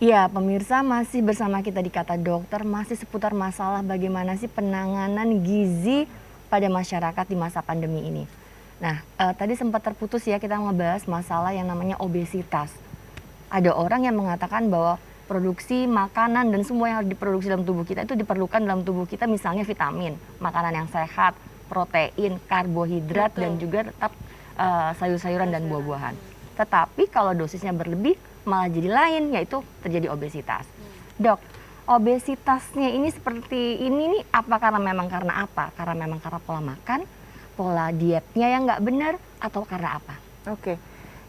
Ya, pemirsa masih bersama kita di Kata Dokter, masih seputar masalah bagaimana sih penanganan gizi pada masyarakat di masa pandemi ini. Nah, tadi sempat terputus ya kita ngebahas masalah yang namanya obesitas. Ada orang yang mengatakan bahwa produksi makanan dan semua yang diproduksi dalam tubuh kita itu diperlukan dalam tubuh kita, misalnya vitamin, makanan yang sehat, protein, karbohidrat, dan juga tetap sayur-sayuran dan buah-buahan. Tetapi kalau dosisnya berlebih malah jadi lain, yaitu terjadi obesitas. Dok, obesitasnya ini seperti ini nih, apa karena apa? Karena memang karena pola makan, pola dietnya yang nggak benar, atau karena apa? Oke,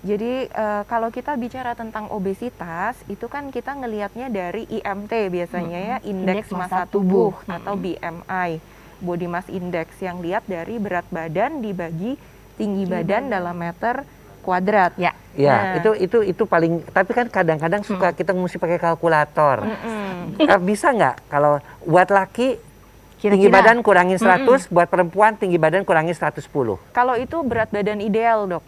jadi kalau kita bicara tentang obesitas, itu kan kita ngelihatnya dari IMT biasanya ya, Indeks Massa Tubuh atau BMI, Body Mass Index, yang lihat dari berat badan dibagi tinggi badan dalam meter kuadrat. Ya, Nah, itu paling. Tapi kan kadang-kadang suka kita mesti pakai kalkulator. Bisa nggak kalau buat laki tinggi badan kurangin 100, buat perempuan tinggi badan kurangin 110? Kalau itu berat badan ideal, Dok.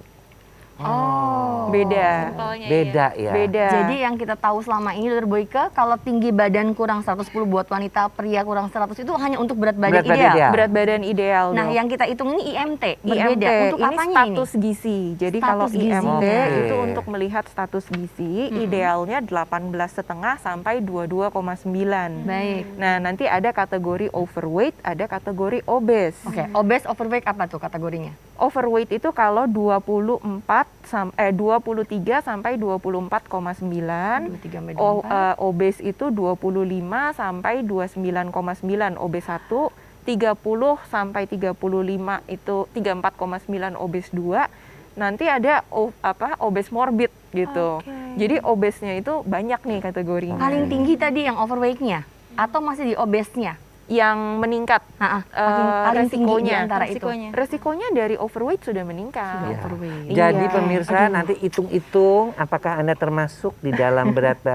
Oh, Beda. Beda ya. Beda. Jadi yang kita tahu selama ini, Dr. Boyke, kalau tinggi badan kurang 110 buat wanita, pria kurang 100 itu hanya untuk berat badan ideal. Berat badan ideal. Nah, Dok. yang kita hitung ini IMT, berbeda. IMT Untuk ini apanya status gizi. Jadi Status kalau gizi. IMT Oke. itu untuk melihat status gizi, idealnya 18,5 sampai 22,9. Baik. Nah, nanti ada kategori overweight, ada kategori obes. Oke, obes, overweight apa tuh kategorinya? Overweight itu kalau 23 sampai 24,9. 23 sampai 24. Obes itu 25 sampai 29,9. Obes 1, 30 sampai 35 itu 34,9 obes 2. Nanti ada obes morbid gitu. Jadi obesnya itu banyak nih kategorinya. Paling tinggi tadi yang overweight-nya atau masih di obesnya? Yang meningkat Paling tinggi di resikonya. antara itu. Resikonya dari overweight sudah meningkat. Ya. Overweight. Jadi Iya. pemirsa nanti hitung-hitung apakah Anda termasuk di dalam berat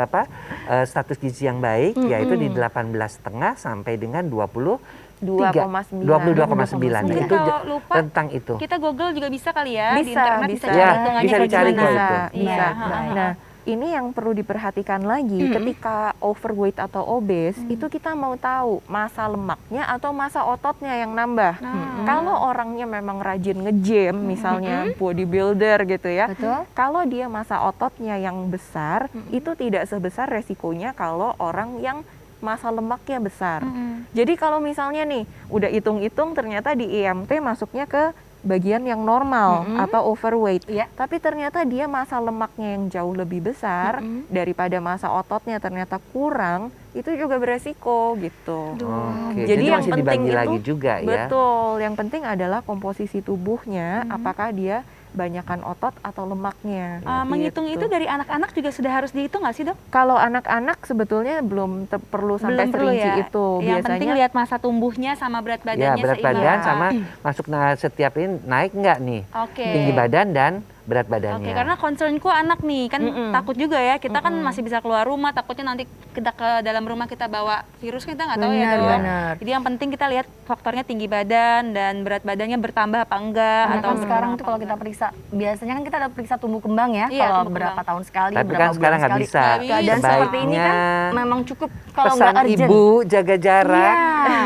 status gizi yang baik, yaitu di 18,5 sampai dengan 2,9. 22,9. Mungkin Itu kalau lupa, tentang itu. kita Google juga bisa kali ya, di Bisa, internet bisa. cari Ya, hitungannya bisa kayak dicari gimana. kok itu. Bisa. Iya. Nah, ini yang perlu diperhatikan lagi ketika overweight atau obes, itu kita mau tahu massa lemaknya atau massa ototnya yang nambah. Kalau orangnya memang rajin nge-gym, misalnya bodybuilder gitu ya, Betul. kalau dia massa ototnya yang besar, itu tidak sebesar resikonya kalau orang yang massa lemaknya besar. Jadi kalau misalnya nih, udah hitung-hitung ternyata di IMT masuknya ke bagian yang normal atau overweight, Iya. tapi ternyata dia massa lemaknya yang jauh lebih besar daripada massa ototnya ternyata kurang, itu juga beresiko gitu. Oke, Jadi yang masih penting dibagi itu lagi juga ya. betul, yang penting adalah komposisi tubuhnya, apakah dia banyakan otot atau lemaknya. Menghitung gitu. itu dari anak-anak juga sudah harus dihitung nggak sih, Dok? Kalau anak-anak sebetulnya belum perlu sampai Belum perlu serinci ya. itu. Yang Biasanya penting lihat masa tumbuhnya sama berat Ya, badannya berat seimbang. badan sama masuk setiap ini naik nggak nih? Oke. Tinggi badan dan berat badannya. Oke, karena concernku anak nih, kan takut juga ya, kita kan masih bisa keluar rumah, takutnya nanti kita ke dalam rumah kita bawa virus, kita nggak tahu ya, Benar, Dok. benar. Jadi yang penting kita lihat faktornya tinggi badan dan berat badannya bertambah apa enggak, Karena atau kan sekarang tuh kalau kita periksa, biasanya kan kita ada periksa tumbuh kembang ya, Iya, kalau tumbuh berapa kembang. tahun sekali, Tapi berapa kan bulan sekarang nggak sekali. bisa. Keadaan seperti ini kan Sebaiknya memang cukup kalau pesan nggak urgent. ibu jaga jarak. Iya.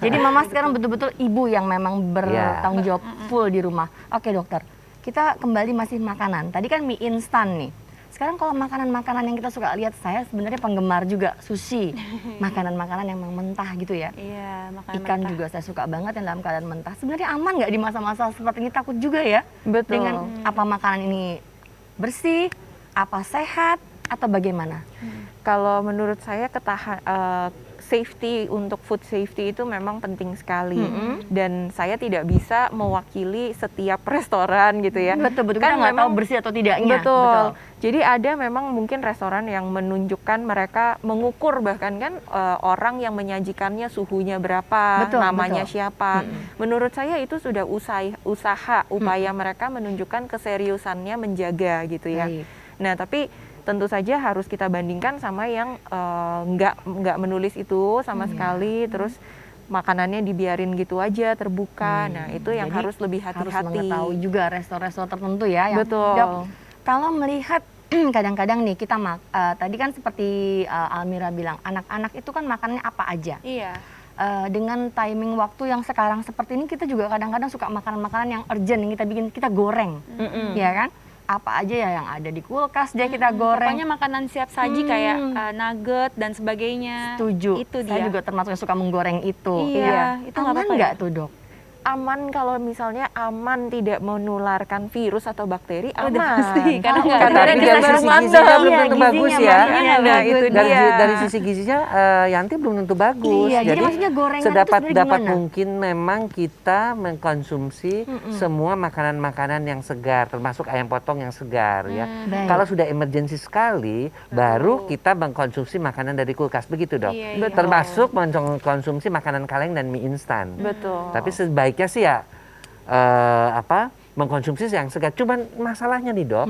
Jadi mama sekarang betul-betul ibu yang memang bertanggung jawab full di rumah. Oke dokter, kita kembali masih makanan. Tadi kan mie instan nih. Sekarang kalau makanan-makanan yang kita suka lihat, saya sebenarnya penggemar juga sushi. Makanan-makanan yang memang mentah gitu ya. Iya, makan Ikan mentah. juga saya suka banget yang dalam keadaan mentah. Sebenarnya aman nggak di masa-masa seperti ini? Takut juga ya. Betul. Dengan apa makanan ini bersih, apa sehat, atau bagaimana? Kalau menurut saya safety untuk food safety itu memang penting sekali, dan saya tidak bisa mewakili setiap restoran gitu ya. Betul-betul kita nggak tahu bersih atau tidaknya. Betul. Jadi ada memang mungkin restoran yang menunjukkan mereka mengukur bahkan kan orang yang menyajikannya suhunya berapa, Betul, namanya betul. siapa. Menurut saya itu sudah usaha upaya mereka menunjukkan keseriusannya menjaga gitu ya. Baik. Nah tapi tentu saja harus kita bandingkan sama yang nggak menulis itu sama sekali, terus makanannya dibiarin gitu aja terbuka. Nah itu yang Jadi harus lebih harus hati-hati. mengetahui juga restoran-restoran tertentu ya. Yang, Betul. Dok, kalau melihat kadang-kadang nih kita tadi kan seperti Almira bilang, anak-anak itu kan makannya apa aja. Iya. Dengan timing waktu yang sekarang seperti ini, kita juga kadang-kadang suka makanan-makanan yang urgent yang kita goreng, ya kan? Apa aja ya yang ada di kulkas dia kita goreng. Pokoknya makanan siap saji kayak nugget dan sebagainya. Setuju. Itu Saya dia. juga termasuk yang suka menggoreng itu. Iya, itu nggak Aman apa-apa nggak ya? tuh dok? Aman kalau misalnya aman tidak menularkan virus atau bakteri, Udah aman. pasti, karena nggak Karena Tapi kita dari baru sisi mandang. gizinya belum Iya, tentu gizinya bagus ya. makanya Nah, itu Dari, dia. dari sisi gizinya Yanti belum tentu bagus. Iya, jadi maksudnya gorengan itu sedapat sebenarnya gimana? mungkin memang kita mengkonsumsi semua makanan-makanan yang segar, termasuk ayam potong yang segar ya. Baik. Kalau sudah emergensi sekali, baru kita mengkonsumsi makanan dari kulkas, begitu dok. Iya, iya. Termasuk mengkonsumsi makanan kaleng dan mie instan. Betul. Tapi sebaiknya sih ya mengkonsumsi yang segar. Cuman masalahnya nih dok,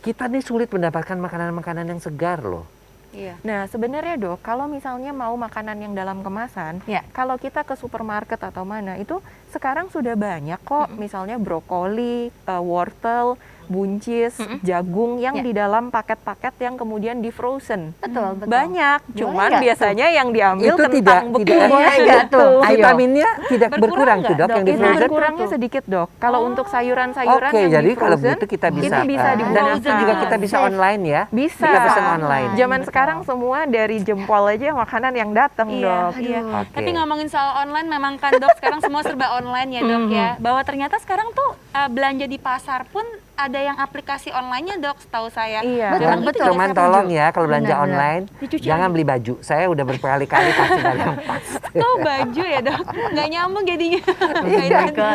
kita nih sulit mendapatkan makanan-makanan yang segar loh. Iya. Nah, sebenarnya dok, kalau misalnya mau makanan yang dalam kemasan, Ya. kalau kita ke supermarket atau mana, itu sekarang sudah banyak kok, misalnya brokoli, wortel, buncis, jagung yang Ya. di dalam paket-paket yang kemudian di frozen. Betul, betul. Banyak, cuman nggak biasanya yang diambil Itu kentang beku. Boleh nggak tuh? Ayo. Vitaminnya tidak Berkurang berkurang tuh nggak, dok Dok? yang di Itu frozen. berkurangnya sedikit dok. Kalau untuk sayuran-sayuran Oke, yang jadi di kalau frozen, begitu kita bisa. itu bisa di dan itu frozen. juga kita bisa Safe. online ya. Bisa. Kita pesan online. Zaman Betul. sekarang semua dari jempol aja makanan yang datang Iya, dok. iya. Oke. Tapi ngomongin soal online, memang kan dok sekarang semua serba online ya dok ya. Bahwa ternyata sekarang tuh belanja di pasar pun ada yang aplikasi online-nya dok, setahu saya. Iya. Betul, Dan itu betul. juga Cuman saya tolong setuju. ya kalau belanja Benar-benar. online Dicuci jangan lagi. beli baju. Saya udah berkali-kali pasti nggak yang pas. Tuh baju ya dok, nggak nyambung jadinya.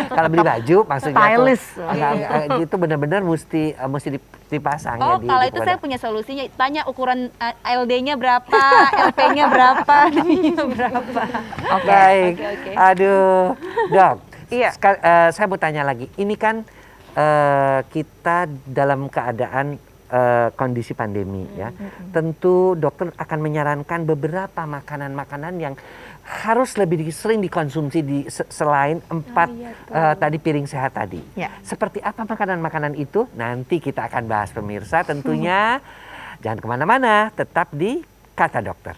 Kalau beli baju maksudnya Stylist. itu benar-benar mesti dipasang ya Oh, di kalau di itu produk. saya punya solusinya. Tanya ukuran LD-nya berapa, LP-nya berapa, D-nya berapa. Baik. Oke. Aduh, dok. Iya. Saya mau tanya lagi. Ini kan kita dalam keadaan kondisi pandemi ya. Tentu dokter akan menyarankan beberapa makanan-makanan yang harus lebih sering dikonsumsi selain 4 tadi piring sehat tadi. Ya. Seperti apa makanan-makanan itu? Nanti kita akan bahas pemirsa tentunya. Jangan kemana-mana, tetap di Kata Dokter.